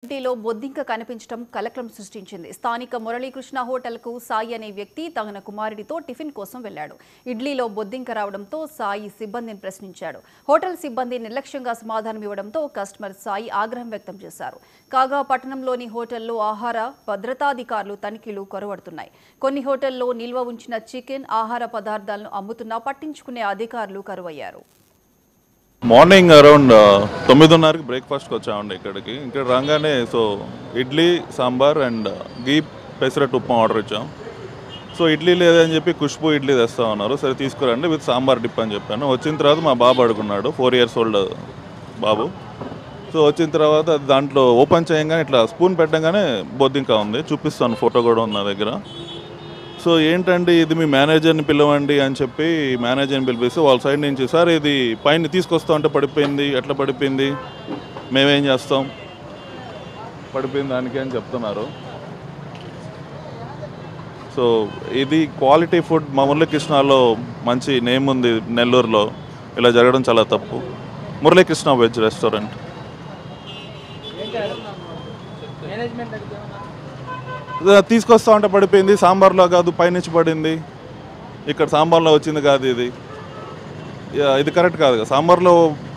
ఇడ్లీలో బొద్దింక కనిపించడం కలకలం సృష్టించింది. స్థానిక మురళీకృష్ణ హోటల్కు సాయి అనే వ్యక్తి తన కుమారుడితో టిఫిన్ కోసం వెళ్లాడు. ఇడ్లీలో బొద్దింక రావడంతో సాయి సిబ్బందిని ప్రశ్నించాడు. హోటల్ సిబ్బంది నిర్లక్ష్యంగా సమాధానం ఇవ్వడంతో కస్టమర్ సాయి ఆగ్రహం వ్యక్తం చేశారు. కాగా పట్టణంలోని హోటల్లో ఆహార భద్రతాధికారులు తనిఖీలు కొరవడుతున్నాయి. కొన్ని హోటల్లో నిల్వ ఉంచిన చికెన్, ఆహార పదార్థాలను అమ్ముతున్నా పట్టించుకునే అధికారులు కరువయ్యారు. మార్నింగ్ అరౌండ్ 9:30కి బ్రేక్ఫాస్ట్కి వచ్చామండి ఇక్కడికి. ఇక్కడ రాగానే idli sambar and ghee pesarattu upma order ఇచ్చాం. ఇడ్లీ లేదని చెప్పి ఖుష్బూ ఇడ్లీ తెస్తా ఉన్నారు. సరే తీసుకురండి విత్ సాంబార్ డిప్ అని చెప్పాను. వచ్చిన తర్వాత మా బాబు అడుగున్నాడు, 4 years old బాబు. వచ్చిన తర్వాత దాంట్లో ఓపెన్ చేయగానే ఇట్లా స్పూన్ పెట్టగానే బొద్దింక ఉంది. చూపిస్తాను, ఫోటో కూడా ఉంది నా దగ్గర. ఏంటండి ఇది, మీ మేనేజర్ని పిలవండి అని చెప్పి మేనేజర్ని పిలిపిస్తే వాళ్ళ సైడ్ నుంచి, సార్ ఇది పైన తీసుకొస్తా ఉంటే పడిపోయింది, ఎట్లా పడిపోయింది, మేమేం చేస్తాం, పడిపోయింది దానికి అని చెప్తున్నారు. ఇది క్వాలిటీ ఫుడ్ మా మురళీకృష్ణలో మంచి నేమ్ ఉంది నెల్లూరులో. ఇలా జరగడం చాలా తప్పు. Muralikrishna veg restaurant. తీసుకొస్తా ఉంటే పడిపోయింది, సాంబార్లో కాదు పైనుంచి పడింది, ఇక్కడ సాంబార్లో వచ్చింది కాదు, ఇది కరెక్ట్ కాదు కదా. సాంబార్లో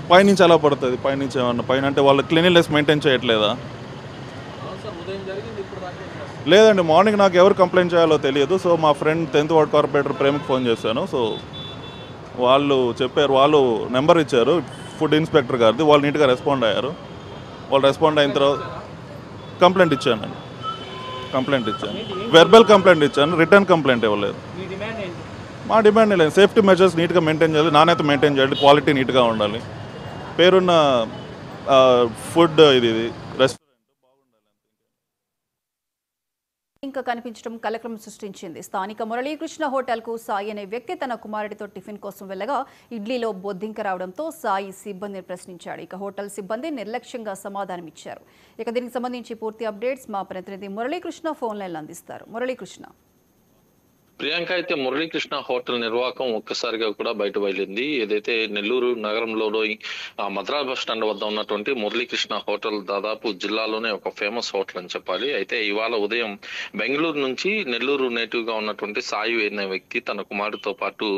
పైనుంచి ఎలా పడుతుంది, పైనుంచి ఏమన్నా పైన అంటే వాళ్ళు క్లీనినెస్ మెయింటైన్ చేయట్లేదా? లేదండి, మార్నింగ్ నాకు ఎవరు కంప్లైంట్ చేయాలో తెలియదు. మా ఫ్రెండ్ 10th వార్డ్ కార్పొరేటర్ ప్రేమకి ఫోన్ చేశాను. వాళ్ళు చెప్పారు, వాళ్ళు నెంబర్ ఇచ్చారు ఫుడ్ ఇన్స్పెక్టర్ గారిది. వాళ్ళు నీట్గా రెస్పాండ్ అయ్యారు. వాళ్ళు రెస్పాండ్ అయిన తర్వాత కంప్లైంట్ ఇచ్చాను. వెర్బల్ కంప్లైంట్ ఇచ్చాను, రిటర్న్ కంప్లైంట్ ఇవ్వలేదు. మా డిమాండ్ లేదు, సేఫ్టీ మెజర్స్ నీట్గా మెయింటైన్ చేయాలి, నాణ్యత మెయింటైన్ చేయాలి, క్వాలిటీ నీట్గా ఉండాలి, పేరున్న ఫుడ్ ఇది రెస్టారెంట్ బాగుండాలి. ఇంకా కనిపించడం కలకలం సృష్టించింది. స్థానిక మురళీకృష్ణ హోటల్కు సాయి అనే వ్యక్తి తన కుమారుడితో టిఫిన్ కోసం వెళ్ళగా ఇడ్లీలో బొద్దింక రావడంతో సాయి సిబ్బందిని ప్రశ్నించాడు. హోటల్ సిబ్బంది నిర్లక్ష్యంగా సమాధానం ఇచ్చారు. దీనికి సంబంధించి పూర్తి అప్డేట్స్ మా ప్రతినిధి మురళీకృష్ణ ఫోన్ లైన్లో అందిస్తారు. మురళీకృష్ణ. ప్రియాంక, అయితే మురళీకృష్ణ హోటల్ నిర్వాహకం ఒక్కసారిగా కూడా బయట బయలుంది. ఏదైతే నెల్లూరు నగరంలోని మద్రాస్ బస్ స్టాండ్ వద్ద ఉన్నటువంటి మురళీకృష్ణ హోటల్ దాదాపు జిల్లాలోనే ఒక ఫేమస్ హోటల్ అని చెప్పాలి. అయితే ఇవాళ ఉదయం బెంగళూరు నుంచి నెల్లూరు నేటివ్ గా ఉన్నటువంటి సాయి అనే వ్యక్తి తన కుమారుడితో పాటు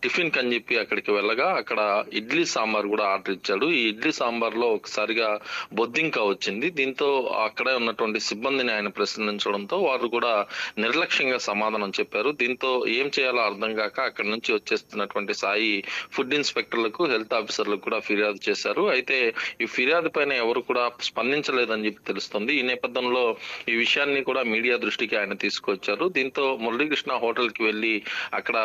టిఫిన్ కని చెప్పి అక్కడికి వెళ్ళగా అక్కడ ఇడ్లీ సాంబార్ కూడా ఆర్డర్ ఇచ్చాడు. ఈ ఇడ్లీ సాంబార్ లో ఒకసారిగా బొద్దింక వచ్చింది. దీంతో అక్కడే ఉన్నటువంటి సిబ్బందిని ఆయన ప్రశ్నించడంతో వారు కూడా నిర్లక్ష్యంగా సమాధానం చెప్పారు. దీంతో ఏం చేయాలో అర్థం కాక అక్కడి నుంచి వచ్చేస్తున్నటువంటి సాయి ఫుడ్ ఇన్స్పెక్టర్లకు, హెల్త్ ఆఫీసర్లకు కూడా ఫిర్యాదు చేశారు. అయితే ఈ ఫిర్యాదు పైన ఎవరు కూడా స్పందించలేదని చెప్పి తెలుస్తుంది. ఈ నేపథ్యంలో ఈ విషయాన్ని కూడా మీడియా దృష్టికి ఆయన తీసుకొచ్చారు. దీంతో మురళీకృష్ణ హోటల్ కి వెళ్లి అక్కడ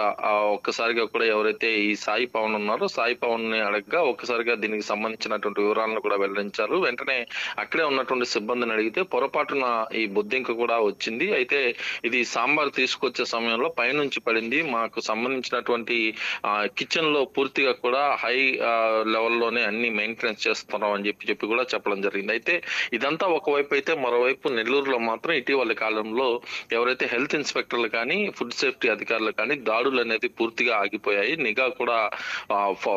ఒక్కసారిగా కూడా ఎవరైతే ఈ సాయి పవన్ ఉన్నారో సాయి పవన్ ని అడగగా ఒక్కసారిగా దీనికి సంబంధించినటువంటి వివరాలను కూడా వెల్లడించారు. వెంటనే అక్కడే ఉన్నటువంటి సిబ్బందిని అడిగితే పొరపాటున ఈ బొద్దింక కూడా వచ్చింది. అయితే ఇది సాంబార్ తీసుకొచ్చే సమయంలో పైనుంచి పడింది, మాకు సంబంధించినటువంటి కిచెన్ లో పూర్తిగా కూడా హై లెవెల్లోనే అన్ని మెయింటెనెన్స్ చేస్తున్నాం అని చెప్పి కూడా చెప్పడం జరిగింది. అయితే ఇదంతా ఒకవైపు అయితే, మరోవైపు నెల్లూరులో మాత్రం ఇటీవల కాలంలో ఎవరైతే హెల్త్ ఇన్స్పెక్టర్లు కానీ ఫుడ్ సేఫ్టీ అధికారులు కానీ దాడులు అనేది పూర్తిగా ఆగిపోయాయి. నిఘా కూడా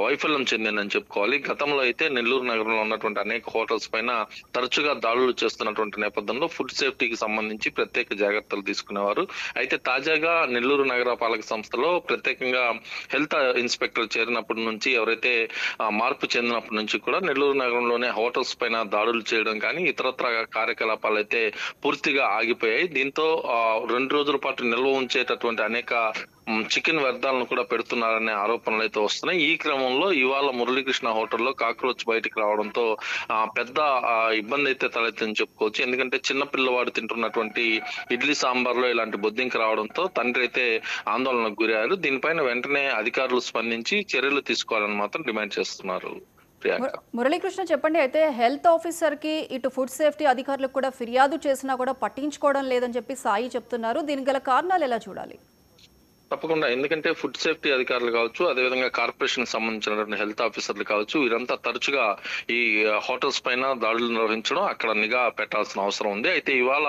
వైఫల్యం చెందిందని చెప్పుకోవాలి. గతంలో అయితే నెల్లూరు నగరంలో ఉన్నటువంటి అనేక హోటల్స్ పైన తరచుగా దాడులు చేస్తున్నటువంటి నేపథ్యంలో ఫుడ్ సేఫ్టీకి సంబంధించి ప్రత్యేక జాగ్రత్తలు తీసుకునేవారు. అయితే తాజాగా నెల్లూరు నగర పాలక సంస్థలో ప్రత్యేకంగా హెల్త్ ఇన్స్పెక్టర్ చేరినప్పటి నుంచి, ఎవరైతే మార్పు చెందినప్పటి నుంచి కూడా నెల్లూరు నగరంలోనే హోటల్స్ పైన దాడులు చేయడం కానీ ఇతరత్ర కార్యకలాపాలు అయితే పూర్తిగా ఆగిపోయాయి. దీంతో 2 రోజుల పాటు నిల్వ ఉంచేటటువంటి అనేక చికెన్ వ్యర్థాలను కూడా పెడుతున్నారనే ఆరోపణలు అయితే వస్తున్నాయి. ఈ క్రమంలో ఇవాళ మురళీకృష్ణ హోటల్లో కాక్రోచ్ బయటికి రావడంతో పెద్ద ఇబ్బంది అయితే తలెత్తిందని చెప్పుకోవచ్చు. ఎందుకంటే చిన్న పిల్లవాడు తింటున్నటువంటి ఇడ్లీ సాంబార్లో ఇలాంటి బొద్దింక రావడంతో తండ్రి అయితే ఆందోళనకు గురయ్యారు. దీనిపైన వెంటనే అధికారులు స్పందించి చర్యలు తీసుకోవాలని మాత్రం డిమాండ్ చేస్తున్నారు. మురళీకృష్ణ, చెప్పండి, అయితే హెల్త్ ఆఫీసర్ కి ఇటు ఫుడ్ సేఫ్టీ అధికారులకు కూడా ఫిర్యాదు చేసినా కూడా పట్టించుకోవడం లేదని చెప్పి సాయి చెప్తున్నారు. దీనికి గల కారణాలు ఎలా చూడాలి? తప్పకుండా, ఎందుకంటే ఫుడ్ సేఫ్టీ అధికారులు కావచ్చు, అదేవిధంగా కార్పొరేషన్ సంబంధించినటువంటి హెల్త్ ఆఫీసర్లు కావచ్చు, వీరంతా తరచుగా ఈ హోటల్స్ పైన దాడులు నిర్వహించడం, అక్కడ నిఘా పెట్టాల్సిన అవసరం ఉంది. అయితే ఇవాళ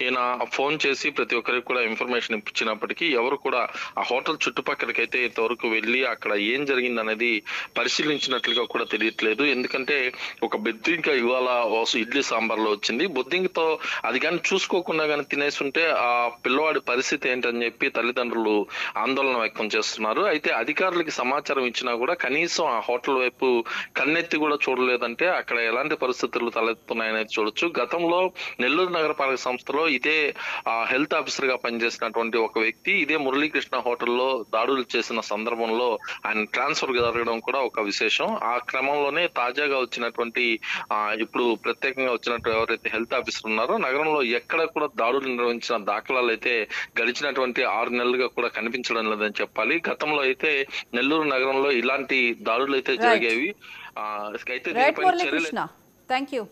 ఈయన ఫోన్ చేసి ప్రతి ఒక్కరికి కూడా ఇన్ఫర్మేషన్ ఇచ్చినప్పటికీ ఎవరు కూడా ఆ హోటల్ చుట్టుపక్కలకి అయితే ఇంతవరకు వెళ్ళి అక్కడ ఏం జరిగింది అనేది పరిశీలించినట్లుగా కూడా తెలియట్లేదు. ఎందుకంటే ఒక బెద్దింక ఇవాళ ఇడ్లీ సాంబార్లో వచ్చింది. బొద్దింకతో అది కానీ చూసుకోకుండా కానీ తినేసి ఉంటే ఆ పిల్లవాడి పరిస్థితి ఏంటని చెప్పి తల్లిదండ్రులు ఆందోళన వ్యక్తం చేస్తున్నారు. అయితే అధికారులకి సమాచారం ఇచ్చినా కూడా కనీసం ఆ హోటల్ వైపు కన్నెత్తి కూడా చూడలేదంటే అక్కడ ఎలాంటి పరిస్థితులు తలెత్తున్నాయనేది చూడొచ్చు. గతంలో నెల్లూరు నగరపాలక సంస్థలో ఇదే హెల్త్ ఆఫీసర్ గా పనిచేసినటువంటి ఒక వ్యక్తి ఇదే మురళీకృష్ణ హోటల్లో దాడులు చేసిన సందర్భంలో ఆయన ట్రాన్స్ఫర్ జరగడం కూడా ఒక విశేషం. ఆ క్రమంలోనే తాజాగా వచ్చినటువంటి ఇప్పుడు ప్రత్యేకంగా వచ్చినట్టు ఎవరైతే హెల్త్ ఆఫీసర్ ఉన్నారో నగరంలో ఎక్కడ కూడా దాడులు నిర్వహించిన దాఖలాలు అయితే గడిచినటువంటి 6 నెలలుగా కూడా కనిపించడం లేదని చెప్పాలి. గతంలో అయితే నెల్లూరు నగరంలో ఇలాంటి దాడులు అయితే జరిగేవి. అయితే రైట్ మురళీకృష్ణ, థ్యాంక్ యూ.